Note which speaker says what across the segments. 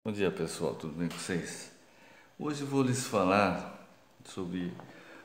Speaker 1: Bom dia pessoal, tudo bem com vocês? Hoje vou lhes falar sobre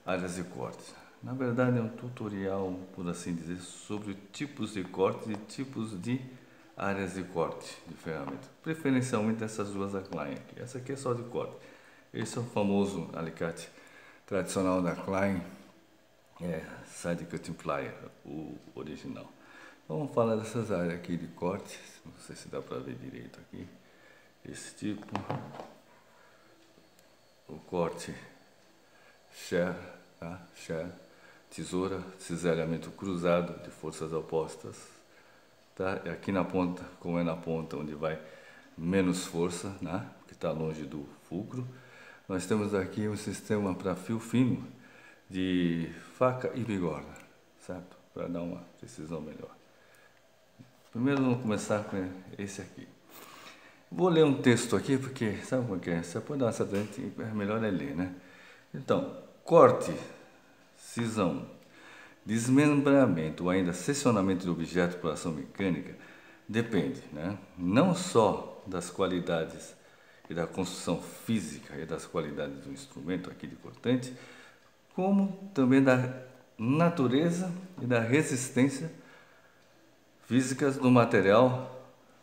Speaker 1: áreas de corte. Na verdade é um tutorial, por assim dizer, sobre tipos de corte e tipos de áreas de corte de ferramenta. Preferencialmente essas duas da Klein aqui. Essa aqui é só de corte. Esse é o famoso alicate tradicional da Klein, Side Cutting Plier, o original. Então, vamos falar dessas áreas aqui de corte, não sei se dá para ver direito aqui. Esse tipo, o corte share, tá? Share, tesoura, cisalhamento cruzado de forças opostas, tá? Aqui na ponta, como é na ponta onde vai menos força, né? Que está longe do fulcro, nós temos aqui um sistema para fio fino de faca e bigorna, certo? Para dar uma precisão melhor. Primeiro vamos começar com esse aqui. Vou ler um texto aqui, porque sabe como é? Você pode dar uma certa gente, é melhor é ler, né? Então, corte, cisão, desmembramento ou ainda seccionamento de objeto por ação mecânica depende, né? Não só das qualidades e da construção física e das qualidades do instrumento aqui de cortante, como também da natureza e da resistência físicas do material,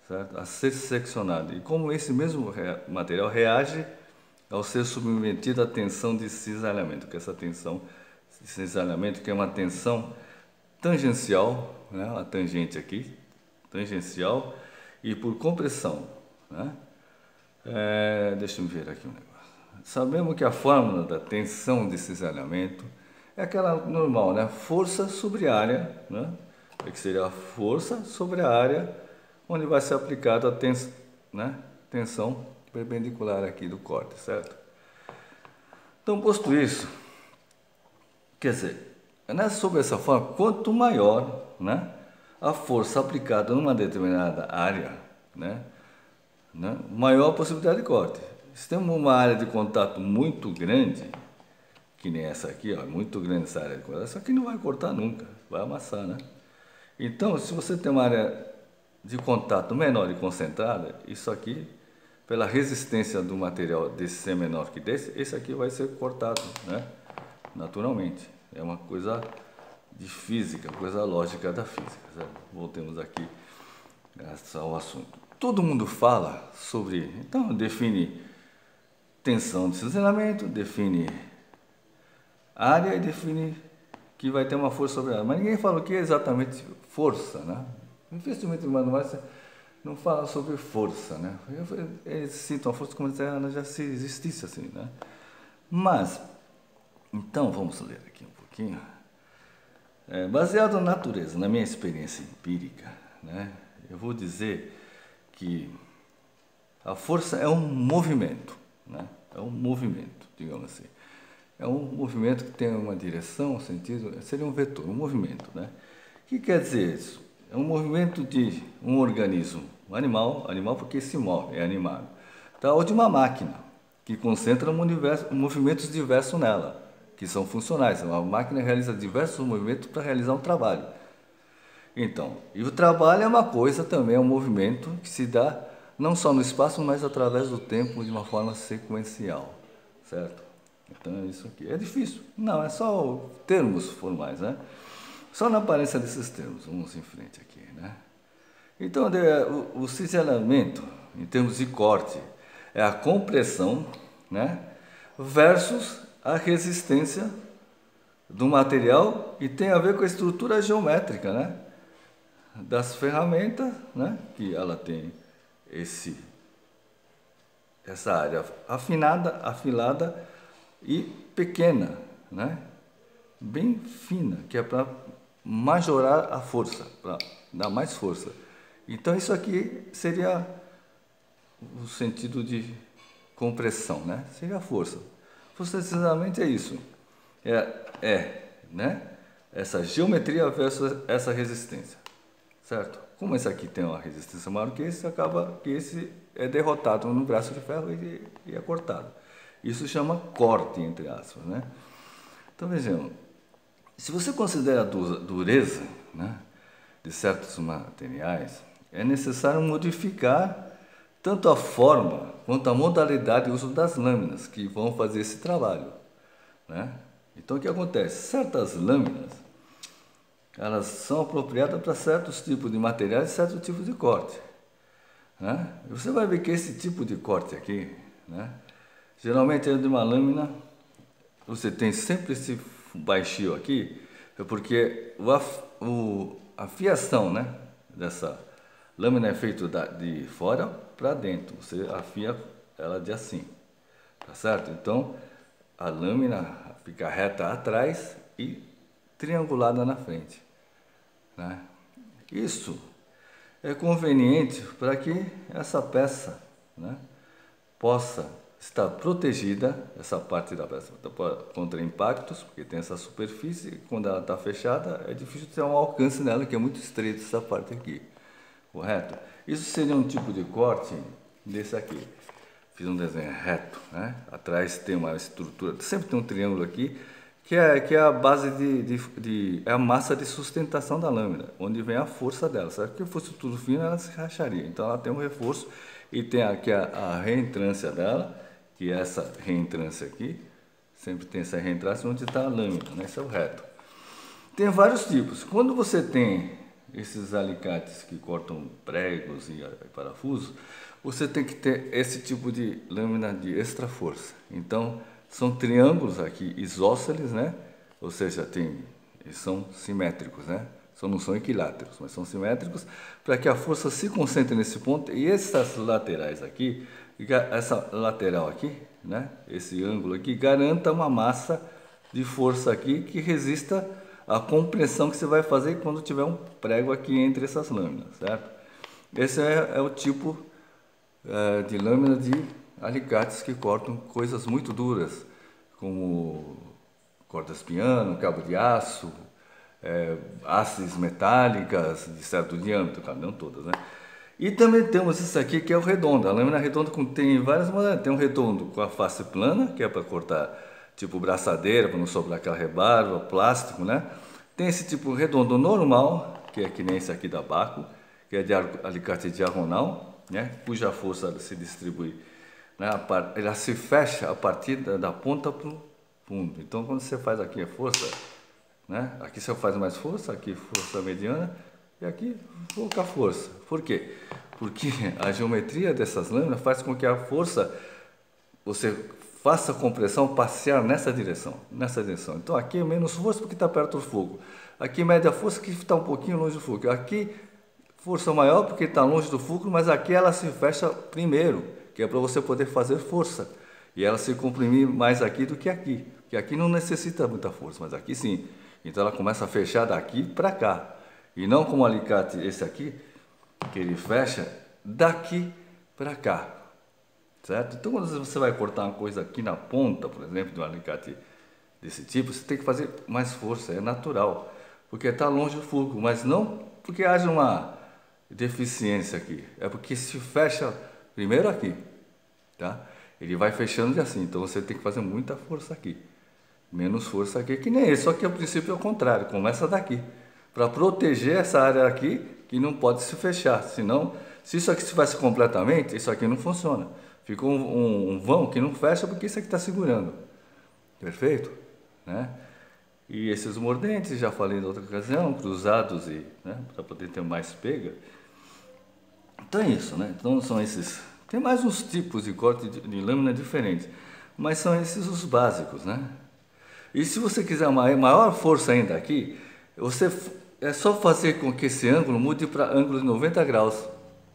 Speaker 1: certo? A ser seccionado, e como esse mesmo material reage ao ser submetido à tensão de cisalhamento, que é essa tensão de cisalhamento, que é uma tensão tangencial, né? Uma tangente aqui, tangencial, e por compressão, né? Deixa eu ver aqui um negócio. Sabemos que a fórmula da tensão de cisalhamento é aquela normal, né? Força sobre área, né? Que seria a força sobre a área onde vai ser aplicada a tensão perpendicular aqui do corte, certo? Então, posto isso, quer dizer, sobre essa forma, quanto maior, né, a força aplicada numa determinada área, maior a possibilidade de corte. Se temos uma área de contato muito grande, que nem essa aqui, ó, muito grande essa área de contato, essa aqui não vai cortar nunca, vai amassar, né? Então, se você tem uma área de contato menor e concentrada, isso aqui, pela resistência do material desse ser menor que desse, esse aqui vai ser cortado, né? Naturalmente. É uma coisa de física, coisa lógica da física, certo? Voltemos aqui ao assunto. Todo mundo fala sobre, então define tensão de cisalhamento, define área e define que vai ter uma força sobre ela, mas ninguém fala o que é exatamente força, né? Investimento de manuais não fala sobre força, né? Eles citam a força como se ela já existisse assim, né? Mas, então vamos ler aqui um pouquinho. Baseado na natureza, na minha experiência empírica, né? Eu vou dizer que a força é um movimento, né? É um movimento, digamos assim. É um movimento que tem uma direção, um sentido, seria um vetor, um movimento, né? O que quer dizer isso? É um movimento de um organismo, um animal porque se move, é animado, tá? Ou de uma máquina, que concentra movimentos diversos nela, que são funcionais. A máquina realiza diversos movimentos para realizar um trabalho. Então, e o trabalho é uma coisa também, é um movimento que se dá não só no espaço, mas através do tempo de uma forma sequencial, certo? Então é isso aqui. É difícil? Não, é só termos formais, né? Só na aparência desses termos. Vamos em frente aqui, né? Então, o cisalhamento, em termos de corte, é a compressão, né? Versus a resistência do material e tem a ver com a estrutura geométrica, né? Das ferramentas, né? Que ela tem essa área afinada, afilada e pequena, né? Bem fina, que é para majorar a força, para dar mais força. Então isso aqui seria o sentido de compressão, né? Seria a força. Precisamente é isso. Né? Essa geometria versus essa resistência, certo? Como esse aqui tem uma resistência maior que esse, acaba que esse é derrotado no braço de ferro e é cortado. Isso chama corte, entre aspas, né? Então, vejam, se você considera a dureza, né, de certos materiais, é necessário modificar tanto a forma quanto a modalidade de uso das lâminas que vão fazer esse trabalho, né? Então o que acontece? Certas lâminas, elas são apropriadas para certos tipos de materiais e certos tipos de corte, né? E você vai ver que esse tipo de corte aqui, né, geralmente é de uma lâmina, você tem sempre esse baixio aqui, é porque a fiação, né, dessa lâmina é feita de fora para dentro, você afia ela de assim, tá certo? Então a lâmina fica reta atrás e triangulada na frente, né? Isso é conveniente para que essa peça, né, possa estar protegida, essa parte da peça, contra impactos, porque tem essa superfície, e quando ela está fechada, é difícil ter um alcance nela, que é muito estreito essa parte aqui, correto? Isso seria um tipo de corte desse aqui. Fiz um desenho reto, né? Atrás tem uma estrutura, sempre tem um triângulo aqui, que é a base é a massa de sustentação da lâmina, onde vem a força dela. Se fosse tudo fino, ela se racharia. Então ela tem um reforço e tem aqui a reentrância dela, que é essa reentrância aqui, sempre tem essa reentrância onde está a lâmina, né? Esse é o reto. Tem vários tipos. Quando você tem esses alicates que cortam pregos e parafusos, você tem que ter esse tipo de lâmina de extra força. Então, são triângulos aqui isósceles, né? Ou seja, eles são simétricos, né? Não são equiláteros, mas são simétricos, para que a força se concentre nesse ponto. E essas laterais aqui, essa lateral aqui, né? Esse ângulo aqui, garanta uma massa de força aqui que resista à compressão que você vai fazer quando tiver um prego aqui entre essas lâminas, certo? Esse é o tipo de lâmina de alicates que cortam coisas muito duras, como cordas piano, cabo de aço, hastes metálicas de certo diâmetro, claro, não todas, né? E também temos isso aqui que é o redondo. A lâmina redonda tem várias modalidades. Tem um redondo com a face plana, que é para cortar tipo braçadeira, para não sobrar aquela rebarba, plástico, né? Tem esse tipo redondo normal, que é que nem esse aqui da Baco, que é de alicate diagonal, né? Cuja força se distribui, né? Ela se fecha a partir da ponta para o fundo. Então quando você faz aqui a força, né? Aqui você faz mais força, aqui força mediana e aqui pouca força. Por quê? Porque a geometria dessas lâminas faz com que a força, você faça a compressão passear nessa direção, Então aqui é menos força porque está perto do fogo. Aqui média força que está um pouquinho longe do fogo. Aqui força maior porque está longe do fogo, mas aqui ela se fecha primeiro, que é para você poder fazer força. E ela se comprimir mais aqui do que aqui. Porque aqui não necessita muita força, mas aqui sim. Então ela começa a fechar daqui para cá. E não como o alicate esse aqui, que ele fecha daqui para cá. Certo? Então quando você vai cortar uma coisa aqui na ponta, por exemplo, de um alicate desse tipo, você tem que fazer mais força, é natural. Porque está longe do fogo, mas não porque haja uma deficiência aqui. É porque se fecha primeiro aqui, tá? Ele vai fechando de assim, então você tem que fazer muita força aqui. Menos força aqui, que nem esse, só que o princípio é o contrário, começa daqui. Para proteger essa área aqui, que não pode se fechar, senão, se isso aqui se fecha completamente, isso aqui não funciona. Fica um vão que não fecha porque isso aqui está segurando. Perfeito? Né? E esses mordentes, já falei em outra ocasião, cruzados, né, para poder ter mais pega. Então é isso, né? Então são esses. Tem mais uns tipos de corte de lâmina diferentes, mas são esses os básicos, né? E se você quiser uma maior força ainda aqui, é só fazer com que esse ângulo mude para ângulo de 90 graus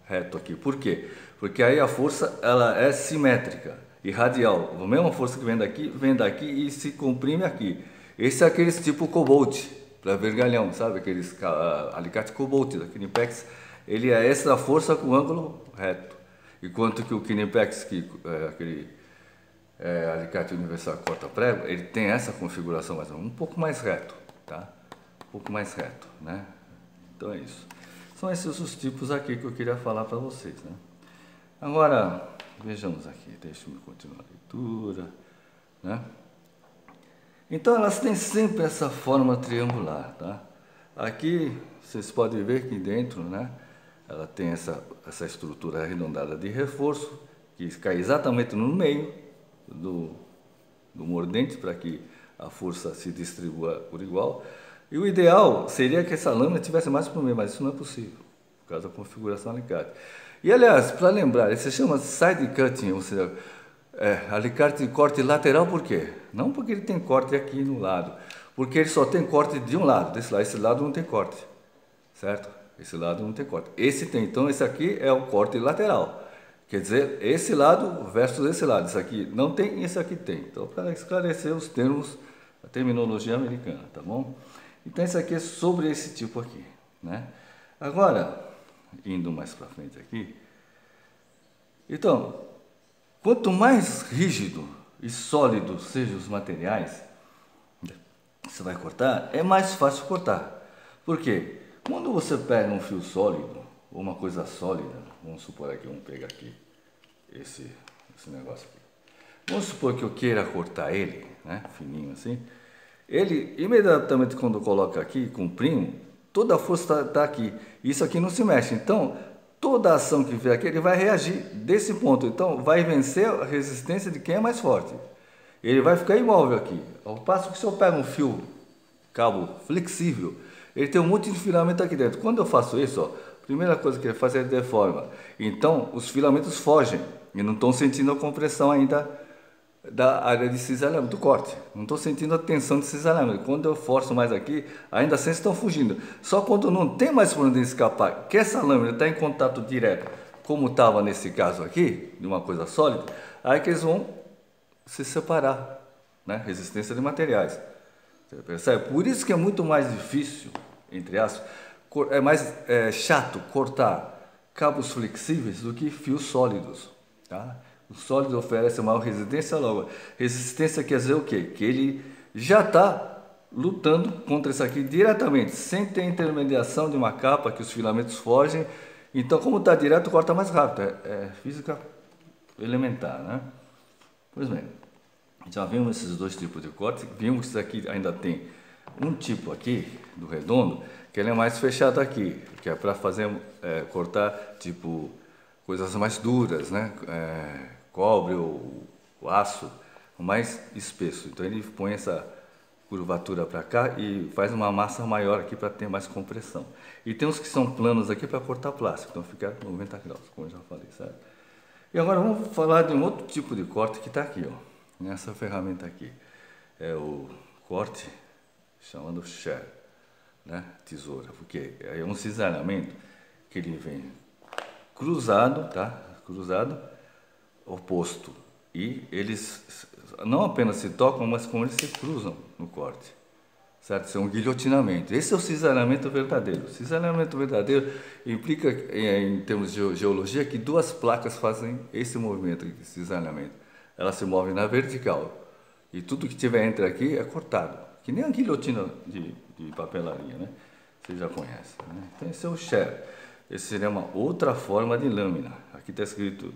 Speaker 1: reto aqui. Por quê? Porque aí a força ela é simétrica e radial. A mesma força que vem daqui e se comprime aqui. Esse é aqueles tipo Cobalt, para vergalhão, sabe? Aqueles alicate Cobalt da Knipex. Ele é essa força com ângulo reto. Enquanto que o Knipex, aquele alicate universal corta-prego, ele tem essa configuração mais um pouco mais reto, tá? Um pouco mais reto, né? Então é isso. São esses os tipos aqui que eu queria falar para vocês, né? Agora, vejamos aqui, deixa eu continuar a leitura, né? Então elas têm sempre essa forma triangular, tá? Aqui vocês podem ver que dentro, né? ela tem essa estrutura arredondada de reforço, que cai exatamente no meio do mordente, para que a força se distribua por igual. E o ideal seria que essa lâmina tivesse mais para o meio, mas isso não é possível, por causa da configuração alicate. E, aliás, para lembrar, isso se chama side cutting, ou seja, alicate de corte lateral. Por quê? Não porque ele tem corte aqui no lado, porque ele só tem corte de um lado, desse lado. Esse lado não tem corte, certo? Esse lado não tem corte. Esse tem, então esse aqui é o corte lateral. Quer dizer, esse lado versus esse lado. Isso aqui não tem e esse aqui tem. Então, para esclarecer os termos, a terminologia americana, tá bom? Então, isso aqui é sobre esse tipo aqui, né? Agora, indo mais para frente aqui. Então, quanto mais rígido e sólido sejam os materiais que você vai cortar, é mais fácil cortar. Por quê? Quando você pega um fio sólido, ou uma coisa sólida, vamos supor aqui, vamos pegar aqui esse negócio aqui. Vamos supor que eu queira cortar ele, né, fininho assim. Ele, imediatamente quando coloca aqui, comprimo, toda a força está aqui. Isso aqui não se mexe. Então, toda a ação que vier aqui, ele vai reagir desse ponto. Então, vai vencer a resistência de quem é mais forte. Ele vai ficar imóvel aqui. Ao passo que se eu pego um fio, cabo flexível, ele tem um monte de filamento aqui dentro. Quando eu faço isso, ó, a primeira coisa que ele faz é deforma. Então, os filamentos fogem e não estão sentindo a compressão ainda da área de cisalhamento, do corte. Não estou sentindo a tensão de cisalhamento. Quando eu forço mais aqui, ainda assim estão fugindo. Só quando não tem mais por onde escapar, que essa lâmina está em contato direto, como estava nesse caso aqui, de uma coisa sólida, aí que eles vão se separar, né? Resistência de materiais. Você percebe? Por isso que é muito mais difícil, entre aspas, é mais chato cortar cabos flexíveis do que fios sólidos, tá? O sólido oferece maior resistência, logo. Resistência quer dizer o quê? Que ele já está lutando contra isso aqui diretamente, sem ter intermediação de uma capa que os filamentos fogem. Então, como está direto, corta mais rápido. É física elementar, né? Pois bem, já vimos esses dois tipos de corte. Vimos que isso aqui ainda tem um tipo aqui, do redondo, que ele é mais fechado aqui, que é para fazer, cortar, tipo, coisas mais duras, né? Cobre ou aço mais espesso. Então ele põe essa curvatura para cá e faz uma massa maior aqui para ter mais compressão. E tem uns que são planos aqui para cortar plástico, então fica 90 graus, como eu já falei, certo? E agora vamos falar de um outro tipo de corte que está aqui, ó, nessa ferramenta aqui. É o corte chamado shear, né? Tesoura, porque é um cisalhamento que ele vem cruzado, tá? Cruzado, oposto, e eles não apenas se tocam, mas como eles se cruzam no corte, certo? Isso é um guilhotinamento. Esse é o cisalhamento verdadeiro. O cisalhamento verdadeiro implica, em termos de geologia, que duas placas fazem esse movimento de cisalhamento. Elas se movem na vertical e tudo que tiver entre aqui é cortado, que nem a guilhotina de papelaria, né? Você já conhece, né? Então esse é o shear. Esse seria uma outra forma de lâmina. Aqui está escrito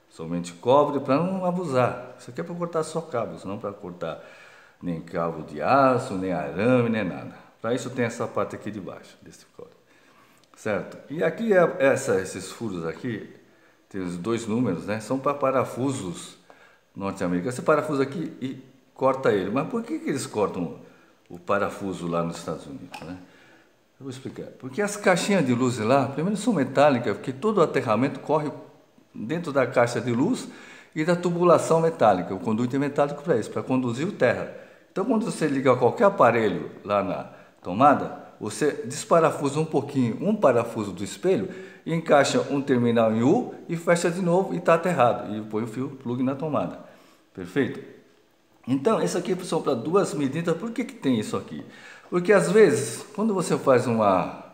Speaker 1: somente cobre, para não abusar. Isso aqui é para cortar só cabos, não para cortar nem cabo de aço, nem arame, nem nada. Para isso tem essa parte aqui de baixo, desse corte. Certo? E aqui, esses furos aqui, tem os dois números, né? São para parafusos norte-americanos. Esse parafuso aqui e corta ele. Mas por que eles cortam o parafuso lá nos Estados Unidos, né? Eu vou explicar. Porque as caixinhas de luz lá, primeiro são metálicas, porque todo o aterramento corre dentro da caixa de luz e da tubulação metálica. O conduto é metálico para isso, para conduzir o terra. Então, quando você liga qualquer aparelho lá na tomada, você desparafusa um pouquinho um parafuso do espelho, e encaixa um terminal em U e fecha de novo e está aterrado. E põe o fio plug na tomada. Perfeito? Então, isso aqui são para duas medidas. Por que tem isso aqui? Porque às vezes, quando você faz uma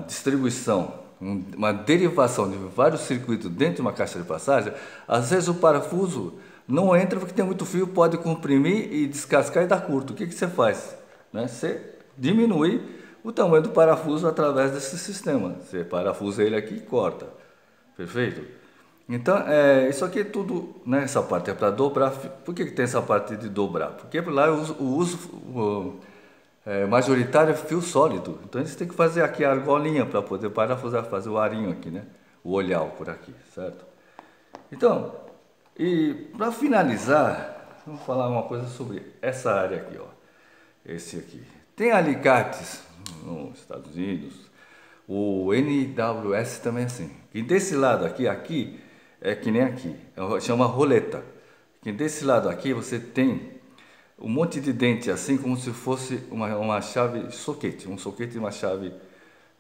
Speaker 1: distribuição, uma derivação de vários circuitos dentro de uma caixa de passagem, às vezes o parafuso não entra porque tem muito fio, pode comprimir e descascar e dar curto. O que você faz? Né? Você diminui o tamanho do parafuso através desse sistema. Você parafusa ele aqui e corta. Perfeito? Então, isso aqui é tudo, né? Essa parte é para dobrar. Por que tem essa parte de dobrar? Porque lá eu uso majoritário é fio sólido. Então eles têm que fazer aqui a argolinha para poder parafusar, fazer o arinho aqui, né? O olhal por aqui, certo? Então, e para finalizar, vamos falar uma coisa sobre essa área aqui, ó. Esse aqui. Tem alicates nos Estados Unidos, o NWS também é assim. E desse lado aqui é que nem aqui, chama roleta. Que desse lado aqui você tem um monte de dente assim como se fosse uma chave soquete, um soquete e uma chave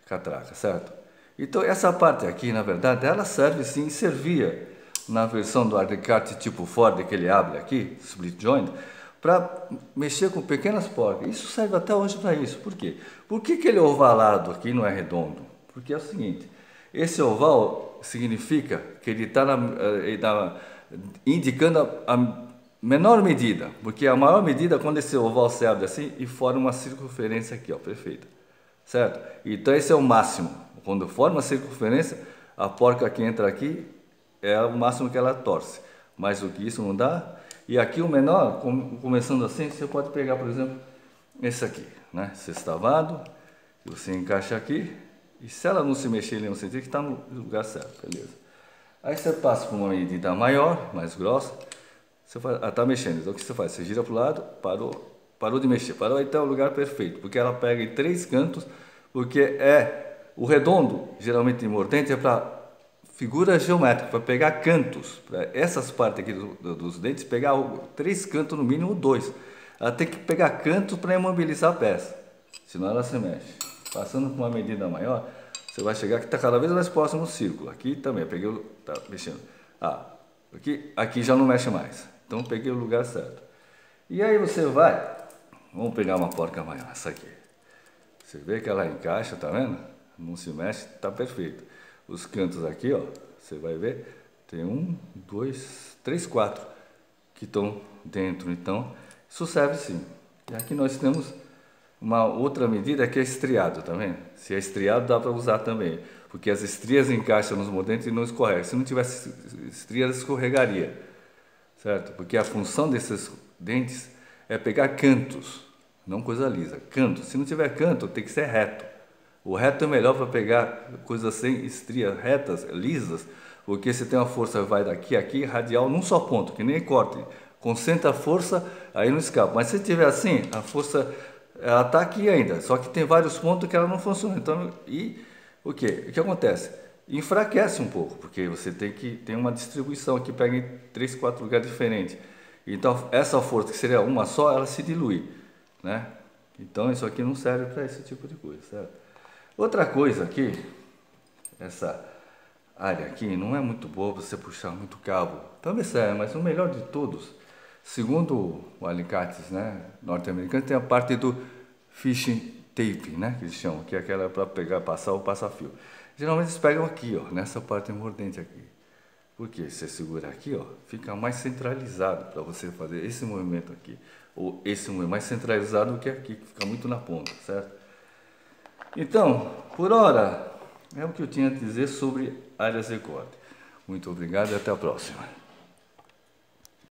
Speaker 1: catraca, certo? Então essa parte aqui, na verdade, ela serve sim, servia na versão do alicate tipo Ford que ele abre aqui, split joint, para mexer com pequenas porcas. Isso serve até hoje para isso. Por quê? Por que ele é ovalado aqui não é redondo? Porque é o seguinte, esse oval significa que ele está indicando a menor medida, porque a maior medida é quando esse oval se abre assim e forma uma circunferência aqui, ó, perfeita, certo? Então esse é o máximo. Quando forma a circunferência, a porca que entra aqui é o máximo que ela torce. Mais do que isso não dá. E aqui o menor, começando assim, você pode pegar, por exemplo, esse aqui, né? Sextavado, você encaixa aqui, e se ela não se mexer, ele não sentir que está no lugar certo, beleza. Aí você passa por uma medida maior, mais grossa, você faz, tá mexendo, então o que você faz? Você gira para o lado, parou de mexer, parou, aí está o lugar perfeito, porque ela pega em 3 cantos, porque o redondo, geralmente em mordente, é para figura geométrica, para pegar cantos, para essas partes aqui dos dentes, pegar 3 cantos, no mínimo 2. Ela tem que pegar cantos para imobilizar a peça, senão ela se mexe. Passando por uma medida maior, você vai chegar que está cada vez mais próximo do círculo. Aqui também, peguei tá mexendo. Aqui já não mexe mais. Então peguei o lugar certo. E aí você vai, vamos pegar uma porca maior, essa aqui. Você vê que ela encaixa, tá vendo? Não se mexe, tá perfeito. Os cantos aqui, ó, você vai ver, tem 1, 2, 3, 4 que estão dentro. Então, isso serve sim. E aqui nós temos uma outra medida que é estriado, tá vendo? Se é estriado, dá para usar também, porque as estrias encaixam nos mordentes e não escorregam. Se não tivesse estrias, escorregaria, certo? Porque a função desses dentes é pegar cantos, não coisa lisa, canto. Se não tiver canto, tem que ser reto. O reto é melhor para pegar coisas sem estrias, retas, lisas, porque você tem uma força, vai daqui a aqui, radial, num só ponto, que nem corte. Concentra a força, aí não escapa. Mas se tiver assim, a força, ela está aqui ainda, só que tem vários pontos que ela não funciona. Então, e o que? O que acontece? Enfraquece um pouco, porque você tem uma distribuição que pega em 3, 4 lugares diferentes. Então, essa força, que seria uma só, ela se dilui, né? Então, isso aqui não serve para esse tipo de coisa, certo? Outra coisa aqui, essa área aqui não é muito boa para você puxar muito cabo. Talvez seja, mas o melhor de todos, segundo o alicates, né, norte-americano, tem a parte do fishing tape, né, que eles chamam, que é aquela para pegar, passar o passa-fio. Geralmente eles pegam aqui, ó, nessa parte mordente aqui. Porque se você segurar aqui, ó, fica mais centralizado para você fazer esse movimento aqui. Ou esse movimento mais centralizado do que aqui, que fica muito na ponta, certo? Então, por hora, é o que eu tinha a dizer sobre áreas de corte. Muito obrigado e até a próxima.